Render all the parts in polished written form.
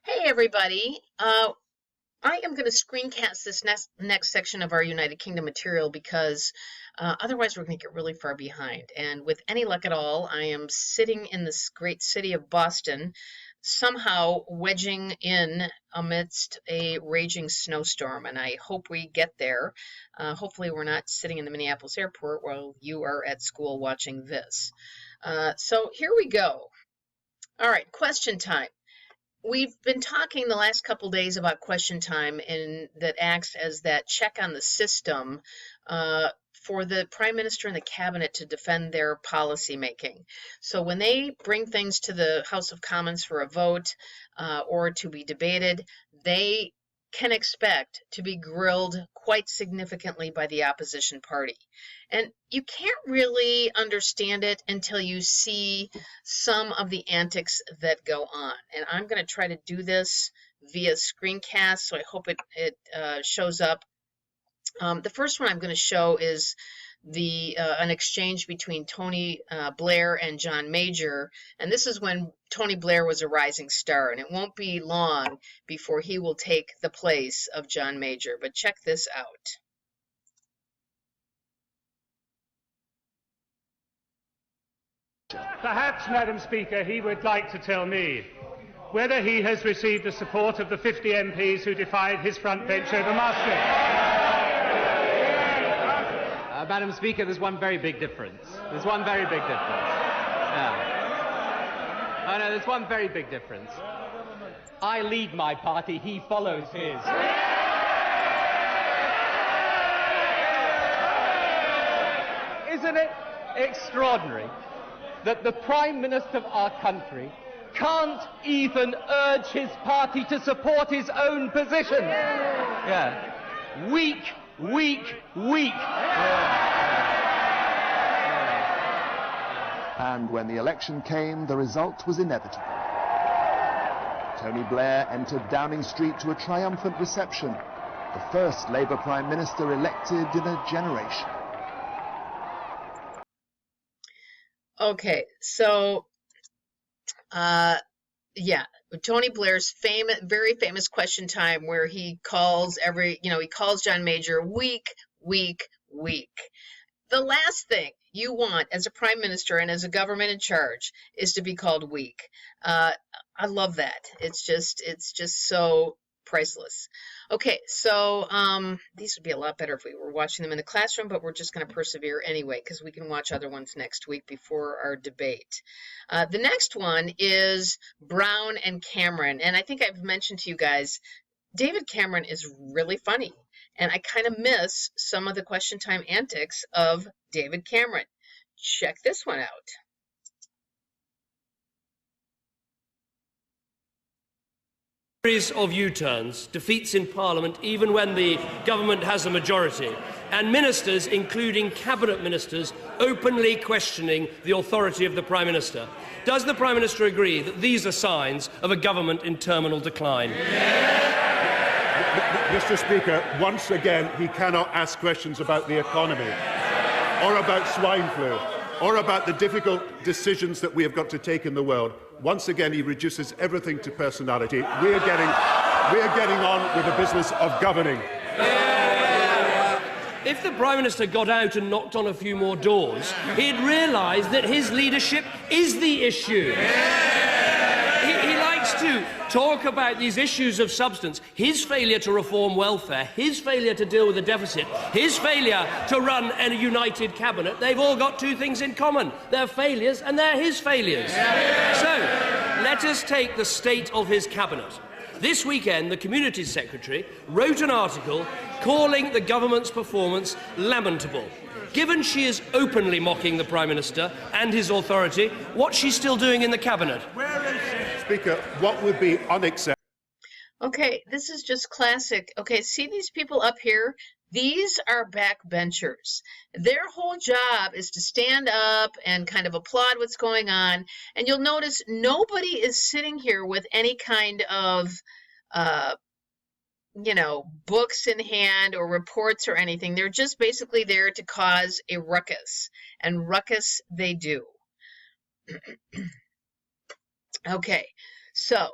Hey everybody, I am going to screencast this next section of our United Kingdom material because otherwise we're going to get really far behind. And with any luck at all, I am sitting in this great city of Boston, somehow wedging in amidst a raging snowstorm. And I hope we get there. Hopefully we're not sitting in the Minneapolis airport while you are at school watching this. So here we go. All right, question time. We've been talking the last couple days about question time, and that acts as that check on the system for the Prime Minister and the Cabinet to defend their policy making. So when they bring things to the House of Commons for a vote or to be debated, they can expect to be grilled quite significantly by the opposition party. And you can't really understand it until you see some of the antics that go on. And I'm going to try to do this via screencast, so I hope it shows up. The first one I'm going to show is an exchange between Tony Blair and John Major, and this is when Tony Blair was a rising star, and it won't be long before he will take the place of John Major. But check this out. Perhaps, Madam Speaker, he would like to tell me whether he has received the support of the 50 MPs who defied his front bench over Maastricht. Madam Speaker, there's one very big difference. There's one very big difference. Yeah. Oh, no, there's one very big difference. I lead my party, he follows his. Isn't it extraordinary that the Prime Minister of our country can't even urge his party to support his own position? Yeah. Weak, weak, weak. And when the election came, the result was inevitable. Tony Blair entered Downing Street to a triumphant reception, the first Labour Prime Minister elected in a generation. Okay, so, yeah, Tony Blair's very famous question time where he calls he calls John Major weak, weak, weak. The last thing you want as a prime minister and as a government in charge is to be called weak. I love that. It's just so priceless. Okay, so these would be a lot better if we were watching them in the classroom, but we're just going to persevere anyway because we can watch other ones next week before our debate. The next one is Brown and Cameron, and I think I've mentioned to you guys, David Cameron is really funny, and I kind of miss some of the question time antics of David Cameron. Check this one out. Series of U-turns, defeats in Parliament even when the government has a majority, and ministers, including cabinet ministers, openly questioning the authority of the Prime Minister. Does the Prime Minister agree that these are signs of a government in terminal decline? Mr. Speaker, once again, he cannot ask questions about the economy, or about swine flu, or about the difficult decisions that we have got to take in the world. Once again, he reduces everything to personality. We're getting on with the business of governing. If the Prime Minister got out and knocked on a few more doors, he'd realise that his leadership is the issue. He likes to talk about these issues of substance. His failure to reform welfare, his failure to deal with the deficit, his failure to run a united cabinet, they've all got two things in common. They're failures and they're his failures. So, let us take the state of his cabinet. This weekend, the Communities Secretary wrote an article calling the government's performance lamentable. Given she is openly mocking the Prime Minister and his authority, what's she still doing in the cabinet? Speaker, what would be unacceptable? Okay, this is just classic. Okay, see these people up here? These are backbenchers. Their whole job is to stand up and kind of applaud what's going on. And you'll notice nobody is sitting here with any kind of, books in hand or reports or anything. They're just basically there to cause a ruckus. And ruckus they do. Okay, so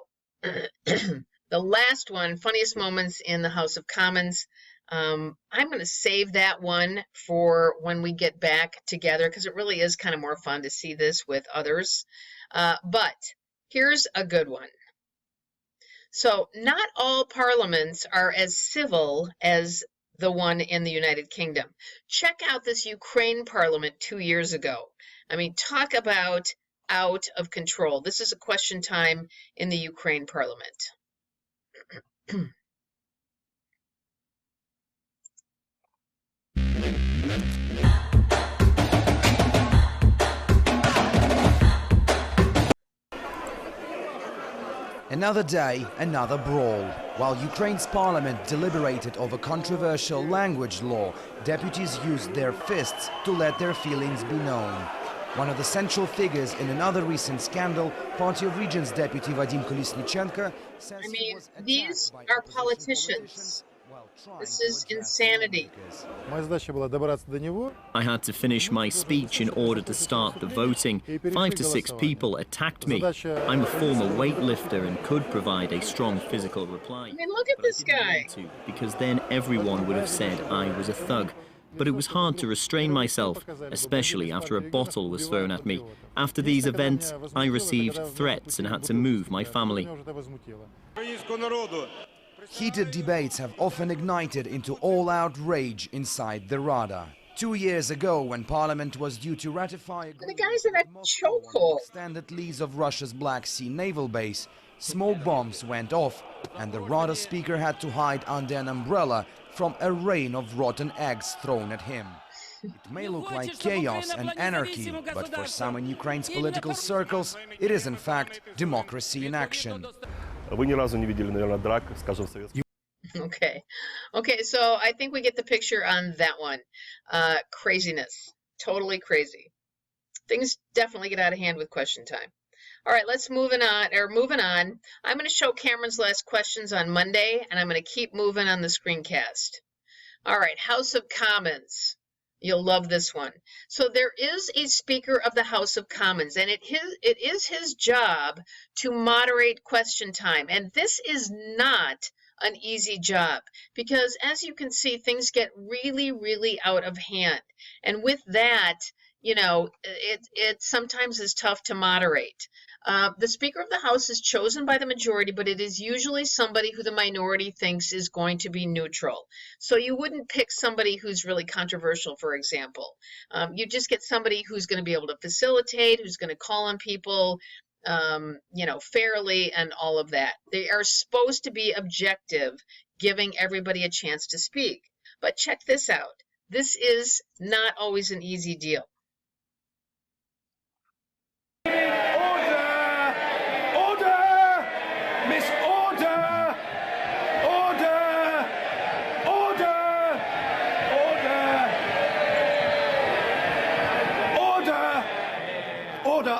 The last one, funniest moments in the House of Commons. I'm going to save that one for when we get back together because it really is kind of more fun to see this with others. But here's a good one. So not all parliaments are as civil as the one in the United Kingdom. Check out this Ukraine parliament 2 years ago. I mean, talk about out of control. This is a question time in the Ukraine parliament. Another day, another brawl. While Ukraine's parliament deliberated over controversial language law, deputies used their fists to let their feelings be known. One of the central figures in another recent scandal, Party of Regions deputy Vadim Kolesnichenko says these are politicians. This is insanity. I had to finish my speech in order to start the voting. 5 to 6 people attacked me. I'm a former weightlifter and could provide a strong physical reply. I mean, look at this guy. Because then everyone would have said I was a thug. But it was hard to restrain myself, especially after a bottle was thrown at me. After these events, I received threats and had to move my family. Heated debates have often ignited into all-out rage inside the Rada. 2 years ago, when Parliament was due to ratify the guy's in a chokehold. extended lease of Russia's Black Sea naval base, smoke bombs went off, and the Rada speaker had to hide under an umbrella from a rain of rotten eggs thrown at him. It may look like chaos and anarchy, but for some in Ukraine's political circles, it is in fact democracy in action. Okay, so I think we get the picture on that one. Craziness, totally crazy. Things definitely get out of hand with question time. All right, let's moving on. I'm going to show Cameron's last questions on Monday, and I'm going to keep moving on the screencast. All right, House of Commons. You'll love this one. So there is a Speaker of the House of Commons, and it is his job to moderate question time. And this is not an easy job because, as you can see, things get really, really out of hand. And with that, you know, it sometimes is tough to moderate. The Speaker of the House is chosen by the majority, but it is usually somebody who the minority thinks is going to be neutral. So you wouldn't pick somebody who's really controversial, for example. You just get somebody who's going to be able to facilitate, who's going to call on people, you know, fairly and all of that. They are supposed to be objective, giving everybody a chance to speak. But check this out. This is not always an easy deal.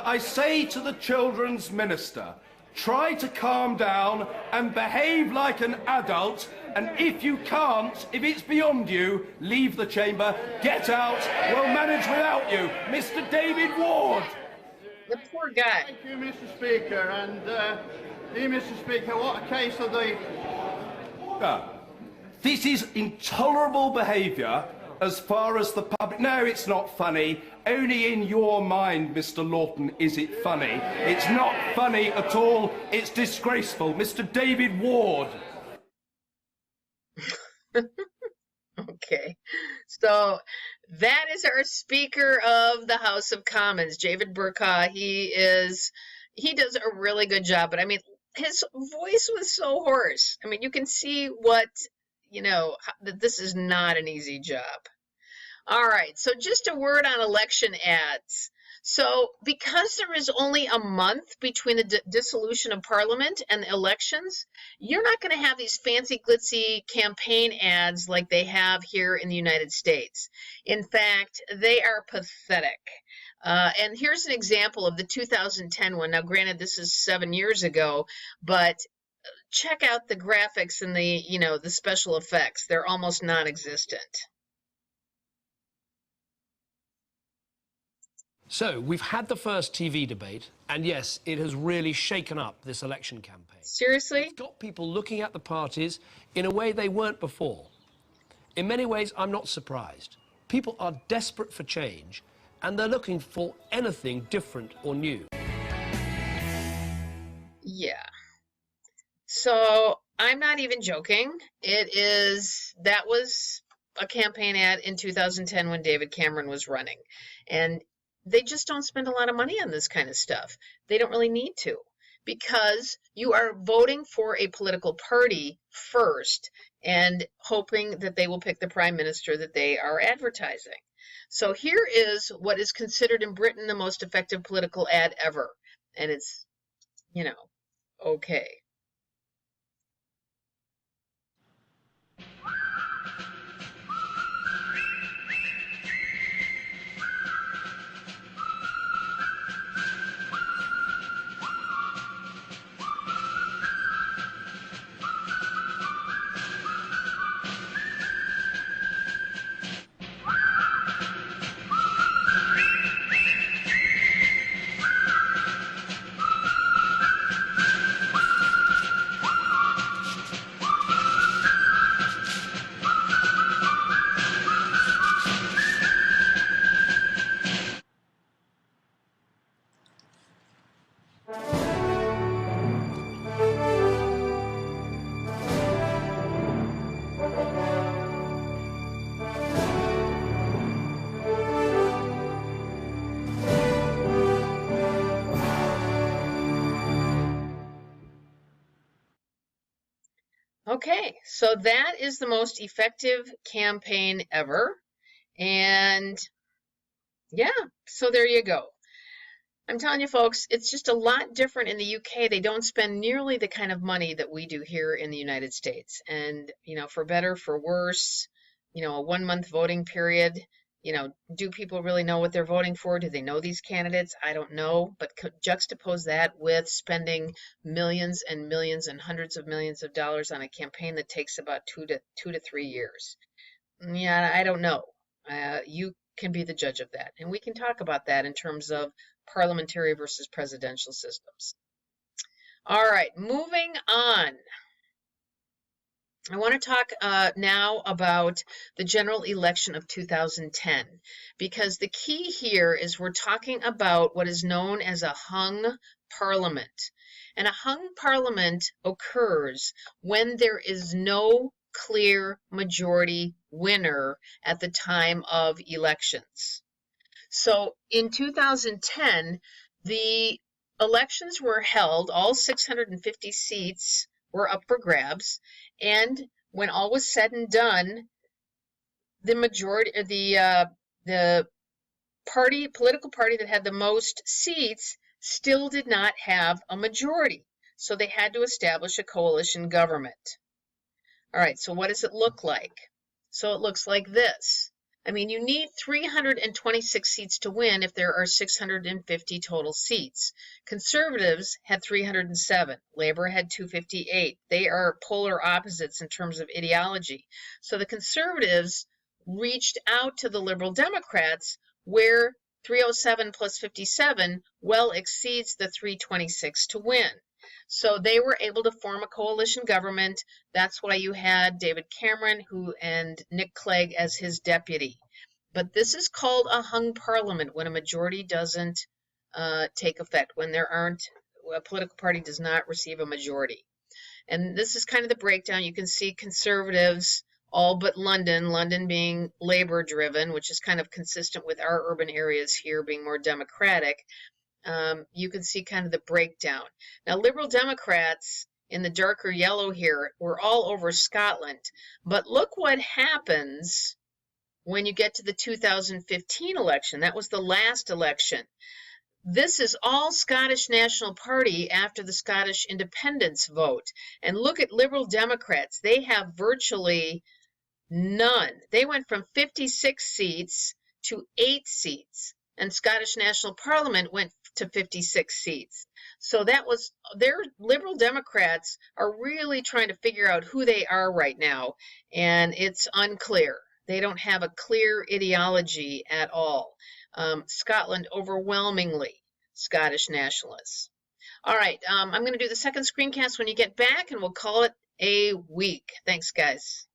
I say to the Children's Minister, try to calm down and behave like an adult, and if you can't, if it's beyond you, leave the chamber, get out, we'll manage without you. Mr. David Ward. The poor guy. Thank you, Mr. Speaker, and dear Mr. Speaker, what a case of the... This is intolerable behaviour as far as the public... No, it's not funny. Only in your mind, Mr. Lawton, is it funny. It's not funny at all. It's disgraceful. Mr. David Ward. Okay, so that is our Speaker of the House of Commons, David Burka. He does a really good job, but I mean, his voice was so hoarse. I mean, you can see what, you know, that this is not an easy job. All right, so just a word on election ads. So because there is only a month between the dissolution of Parliament and the elections, you're not going to have these fancy glitzy campaign ads like they have here in the United States. In fact, they are pathetic. And here's an example of the 2010 one. Now, granted, this is 7 years ago, but check out the graphics and the, you know, the special effects. They're almost non-existent. So, we've had the first TV debate, and yes, it has really shaken up this election campaign. Seriously? It's got people looking at the parties in a way they weren't before. In many ways, I'm not surprised. People are desperate for change, and they're looking for anything different or new. Yeah. So, I'm not even joking. That was a campaign ad in 2010 when David Cameron was running. And they just don't spend a lot of money on this kind of stuff. They don't really need to, because you are voting for a political party first and hoping that they will pick the prime minister that they are advertising. So here is what is considered in Britain the most effective political ad ever. And it's, okay. Okay, so that is the most effective campaign ever. And yeah, so there you go. I'm telling you, folks, it's just a lot different in the UK. They don't spend nearly the kind of money that we do here in the United States. And, for better, for worse, a 1-month voting period. Do people really know what they're voting for? Do they know these candidates? I don't know, but juxtapose that with spending millions and millions and hundreds of millions of dollars on a campaign that takes about 2 to 3 years. Yeah, I don't know. You can be the judge of that. And we can talk about that in terms of parliamentary versus presidential systems. All right, moving on. I want to talk now about the general election of 2010, because the key here is we're talking about what is known as a hung parliament. And a hung parliament occurs when there is no clear majority winner at the time of elections. So in 2010, the elections were held, all 650 seats were up for grabs, and when all was said and done, the majority, the political party that had the most seats still did not have a majority, so they had to establish a coalition government. All right, so what does it look like? So it looks like this. I mean, you need 326 seats to win if there are 650 total seats. Conservatives had 307. Labor had 258. They are polar opposites in terms of ideology. So the Conservatives reached out to the Liberal Democrats, where 307 plus 57 well exceeds the 326 to win. So they were able to form a coalition government. That's why you had David Cameron and Nick Clegg as his deputy. But this is called a hung parliament when a majority doesn't take effect, when a political party does not receive a majority. And this is kind of the breakdown. You can see Conservatives, all but London being Labour driven, which is kind of consistent with our urban areas here being more democratic. You can see kind of the breakdown. Now, Liberal Democrats in the darker yellow here were all over Scotland. But look what happens when you get to the 2015 election. That was the last election. This is all Scottish National Party after the Scottish independence vote. And look at Liberal Democrats. They have virtually none. They went from 56 seats to 8 seats. And Scottish National Parliament went to 56 seats. So their Liberal Democrats are really trying to figure out who they are right now, and it's unclear. They don't have a clear ideology at all. Scotland, overwhelmingly Scottish nationalists. All right, I'm going to do the second screencast when you get back, and we'll call it a week. Thanks, guys.